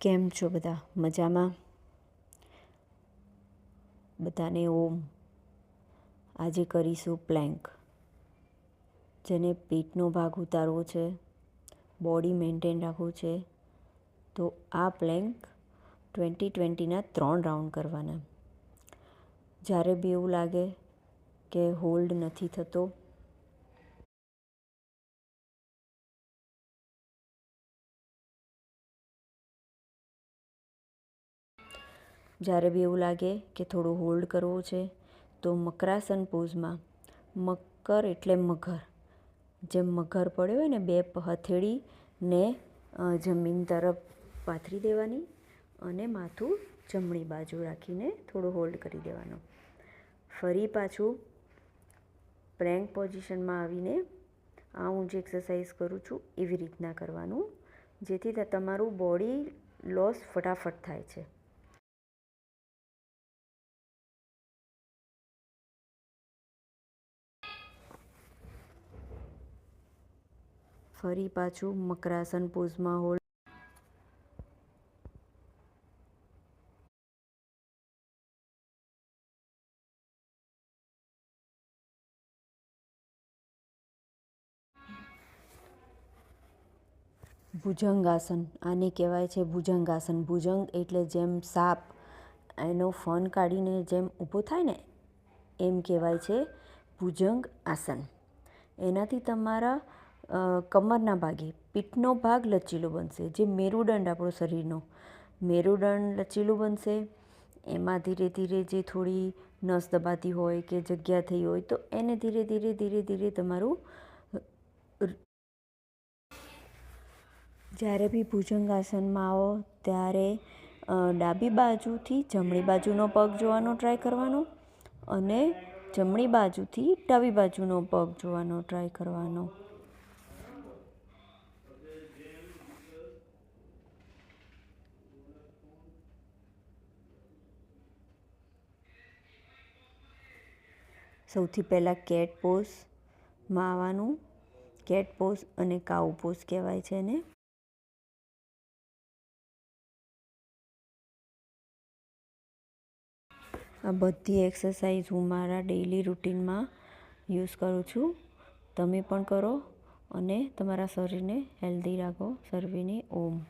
કેમ છો બધા? મજામાં? બધાને ઓમ. આજે કરીશું પ્લેન્ક, જેને પેટનો ભાગ ઉતારવો છે, બોડી મેન્ટેન રાખવું છે. તો આ પ્લેન્ક 20-20ના 3 રાઉન્ડ કરવાના. જ્યારે બી એવું લાગે કે હોલ્ડ નથી થતો, જ્યારે બી એવું લાગે કે થોડું હોલ્ડ કરવું છે, તો મકરાસન પોઝમાં, મકર એટલે મગર, જેમ મગર પડ્યો હોય ને 2 હથેળીને જમીન તરફ પાથરી દેવાની અને માથું જમણી બાજુ રાખીને થોડું હોલ્ડ કરી દેવાનું. ફરી પાછું પ્લેન્ક પોઝિશનમાં આવીને હું જે એક્સરસાઇઝ કરું છું એવી રીતના કરવાનું, જેથી તમારું બોડી લોસ ફટાફટ થાય છે. ફરી પાછું મકરાસન પોઝમાં હોલ્ડ. ભુજંગાસન, આને કહેવાય છે ભુજંગાસન. ભુજંગ એટલે જેમ સાપ એનો ફન કાઢીને જેમ ઊભો થાય ને, એમ કહેવાય છે ભુજંગ આસન. એનાથી તમારા કમરના ભાગે પીઠનો ભાગ લચીલો બનશે. જે મેરુદંડ આપણો શરીરનો મેરુદંડ લચીલું બનશે. એમાં ધીરે ધીરે જે થોડી નસ દબાતી હોય કે જગ્યા થઈ હોય, તો એને ધીરે ધીરે ધીરે ધીરે તમારું, જ્યારે બી ભુજંગાસનમાં આવો ત્યારે ડાબી બાજુથી જમણી બાજુનો પગ જોવાનો ટ્રાય કરવાનો અને જમણી બાજુથી ડાબી બાજુનો પગ જોવાનો ટ્રાય કરવાનો. સૌથી પહેલાં કેટ પોઝમાં આવવાનું. કેટ પોઝ અને કાઉ પોઝ કહેવાય છે એને. આ બધી એક્સરસાઇઝ હું મારા ડેઇલી રૂટીનમાં યુઝ કરું છું. તમે પણ કરો અને તમારા શરીરને હેલ્ધી રાખો. સર્વેને ઓમ.